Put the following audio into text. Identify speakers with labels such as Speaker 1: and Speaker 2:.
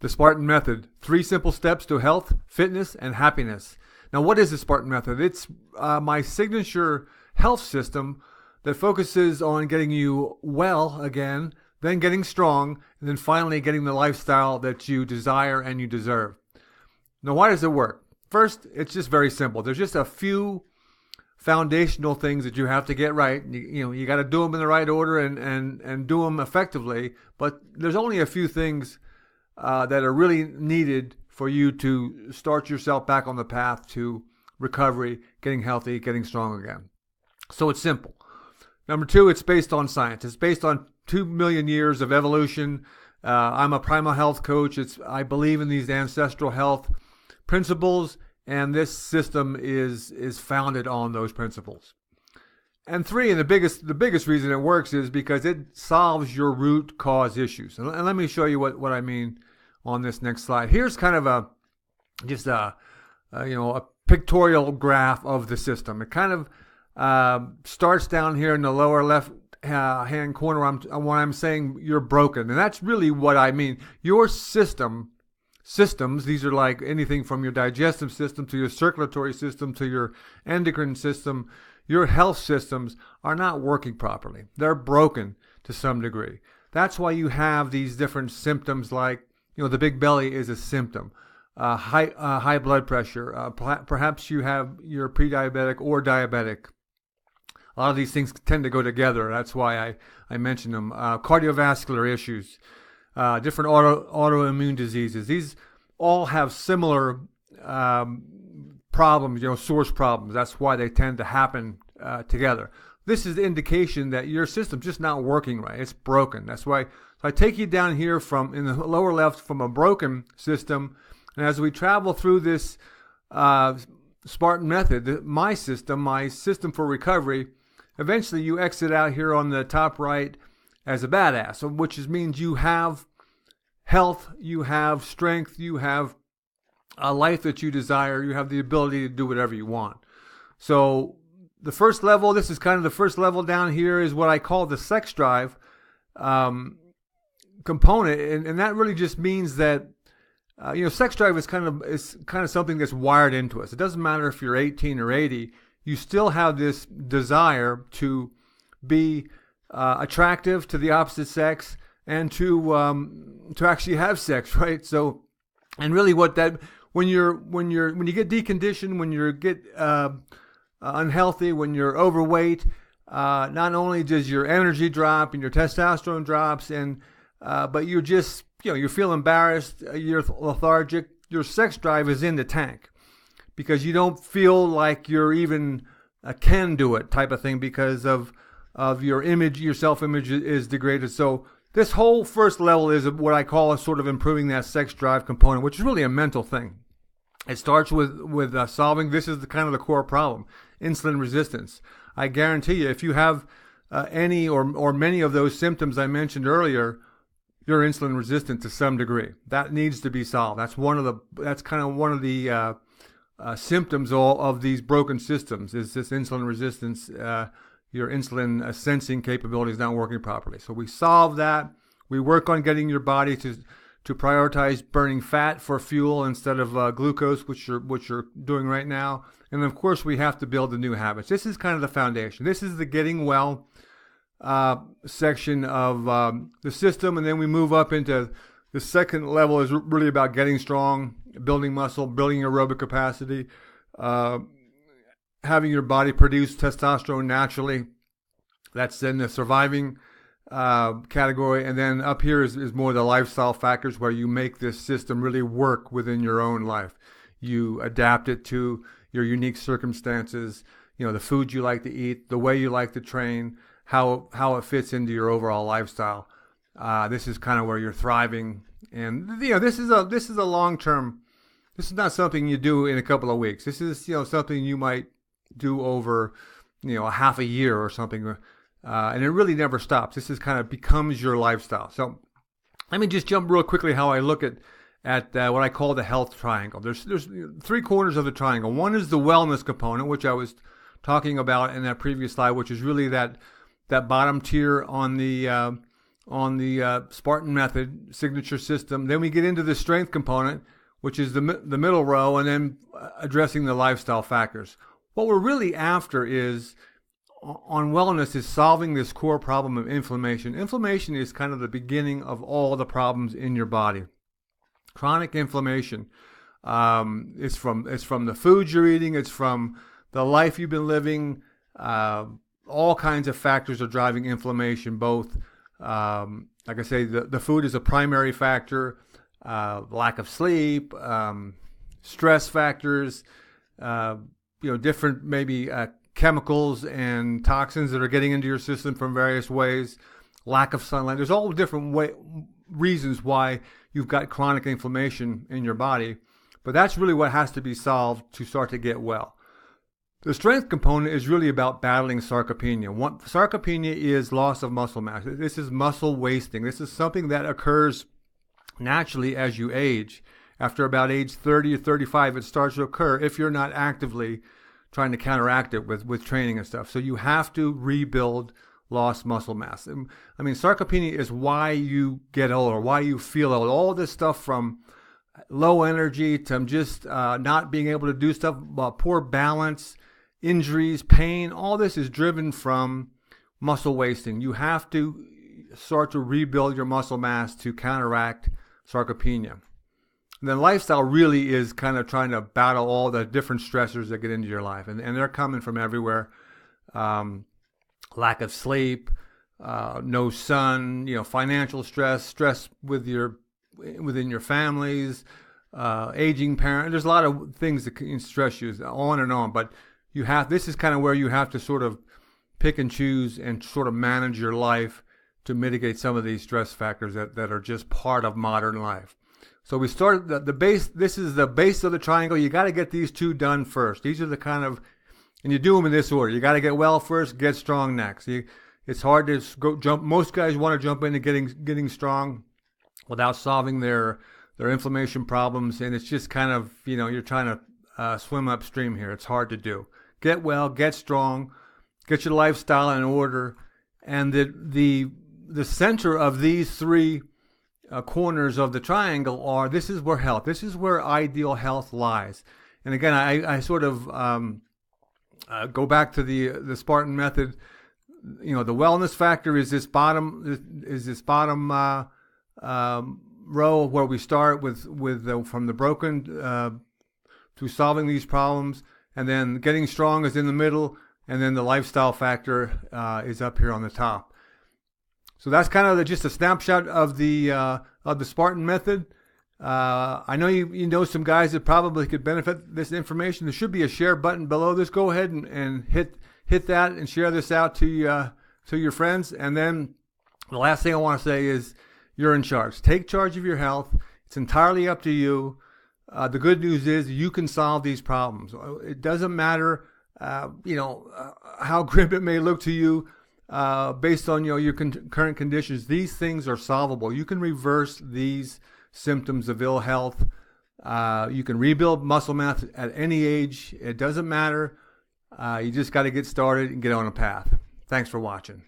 Speaker 1: The Spartan Method, 3 simple steps to health, fitness, and happiness. Now, what is the Spartan Method? It's my signature health system that focuses on getting you well again, then getting strong, and then finally getting the lifestyle that you desire and you deserve. Now, why does it work? First, it's just very simple. There's just a few foundational things that you have to get right. You got to do them in the right order and do them effectively. But there's only a few things that are really needed for you to start yourself back on the path to recovery, getting healthy, getting strong again. So it's simple. Number 2, it's based on science. It's based on 2 million years of evolution. I'm a primal health coach. I believe in these ancestral health principles, and this system is founded on those principles. And 3, and the biggest reason it works is because it solves your root cause issues. And let me show you what I mean on this next slide. Here's kind of a pictorial graph of the system. It kind of starts down here in the lower left hand corner when I'm saying you're broken, and that's really what I mean. Your systems, these are like anything from your digestive system to your circulatory system to your endocrine system. Your health systems are not working properly. They're broken to some degree. That's why you have these different symptoms like, the big belly is a symptom. High blood pressure. Perhaps you're pre-diabetic or diabetic. A lot of these things tend to go together. That's why I mention them. Cardiovascular issues, different autoimmune diseases. These all have similar problems, source problems. That's why they tend to happen together. This is the indication that your system's just not working right. It's broken. That's why I take you down here in the lower left from a broken system, and as we travel through this Spartan Method, my system for recovery, eventually you exit out here on the top right as a badass, which means you have health, you have strength, you have a life that you desire, you have the ability to do whatever you want. So the first level, this is kind of the first level down here, is what I call the sex drive component, and that really just means that sex drive is kind of something that's wired into us. It doesn't matter if you're 18 or 80, you still have this desire to be attractive to the opposite sex and to actually have sex, right? So, and really when you get deconditioned, when you get unhealthy, when you're overweight, not only does your energy drop and your testosterone drops, but you're just, you feel embarrassed, you're lethargic, your sex drive is in the tank because you don't feel like you're even can do it type of thing because of your image, your self-image is degraded. So this whole first level is what I call a sort of improving that sex drive component, which is really a mental thing. It starts with solving, this is the kind of the core problem, insulin resistance. I guarantee you, if you have any or many of those symptoms I mentioned earlier, you're insulin resistant to some degree. That needs to be solved. That's kind of one of the symptoms of these broken systems, is this insulin resistance. Your insulin sensing capability is not working properly. So we solve that. We work on getting your body to prioritize burning fat for fuel instead of glucose, which you're doing right now. And of course, we have to build the new habits. This is kind of the foundation. This is the getting well section of the system, and then we move up into the second level is really about getting strong, building muscle, building aerobic capacity, having your body produce testosterone naturally. That's in the surviving category. And then up here is more the lifestyle factors, where you make this system really work within your own life. You adapt it to your unique circumstances, the food you like to eat, the way you like to train, how it fits into your overall lifestyle. This is kind of where you're thriving. And this is a long-term. This is not something you do in a couple of weeks. This is something you might do over a half a year or something, and it really never stops. This is kind of becomes your lifestyle. So let me just jump real quickly how I look at what I call the health triangle. There's 3 corners of the triangle. One is the wellness component, which I was talking about in that previous slide, which is really that bottom tier on the on the Spartan method signature system. Then we get into the strength component, which is the middle row, and then addressing the lifestyle factors. What we're really after is on wellness is solving this core problem of inflammation. Inflammation is kind of the beginning of all the problems in your body. Chronic inflammation. It's from the food you're eating. It's from the life you've been living. All kinds of factors are driving inflammation. Both, like I say, the food is a primary factor. Lack of sleep, stress factors. Different maybe chemicals and toxins that are getting into your system from various ways. Lack of sunlight. There's all different reasons why you've got chronic inflammation in your body. But that's really what has to be solved to start to get well. The strength component is really about battling sarcopenia. Sarcopenia is loss of muscle mass. This is muscle wasting. This is something that occurs naturally as you age. After about age 30 or 35, it starts to occur if you're not actively trying to counteract it with training and stuff. So you have to rebuild lost muscle mass. I mean, sarcopenia is why you get old or why you feel old. All this stuff from low energy to just not being able to do stuff, poor balance, injuries, pain, all this is driven from muscle wasting. You have to start to rebuild your muscle mass to counteract sarcopenia. And then lifestyle really is kind of trying to battle all the different stressors that get into your life. And they're coming from everywhere. Lack of sleep, no sun, financial stress within your families, aging parent. There's a lot of things that can stress you, on and on. But this is kind of where you have to sort of pick and choose and sort of manage your life to mitigate some of these stress factors that are just part of modern life. So we started the base. This is the base of the triangle. You got to get these two done first. These are the kind of, and you do them in this order. You got to get well first, get strong next. It's hard to jump. Most guys want to jump into getting strong without solving their inflammation problems, and it's just kind of, you're trying to swim upstream here. It's hard to do. Get well, get strong, get your lifestyle in order, and the center of these three corners of the triangle this is where ideal health lies. And again, I sort of go back to the Spartan method. The wellness factor is this bottom row where we start with from the broken to solving these problems, and then getting strong is in the middle, and then the lifestyle factor is up here on the top. So that's kind of just a snapshot of the Spartan method. I know you know some guys that probably could benefit this information. There should be a share button below this. Go ahead and hit that and share this out to your friends. And then the last thing I want to say is you're in charge. Take charge of your health. It's entirely up to you. The good news is you can solve these problems. It doesn't matter, how grim it may look to you. Based on your current conditions, these things are solvable. You can reverse these symptoms of ill health. You can rebuild muscle mass at any age. It doesn't matter. You just got to get started and get on a path. Thanks for watching.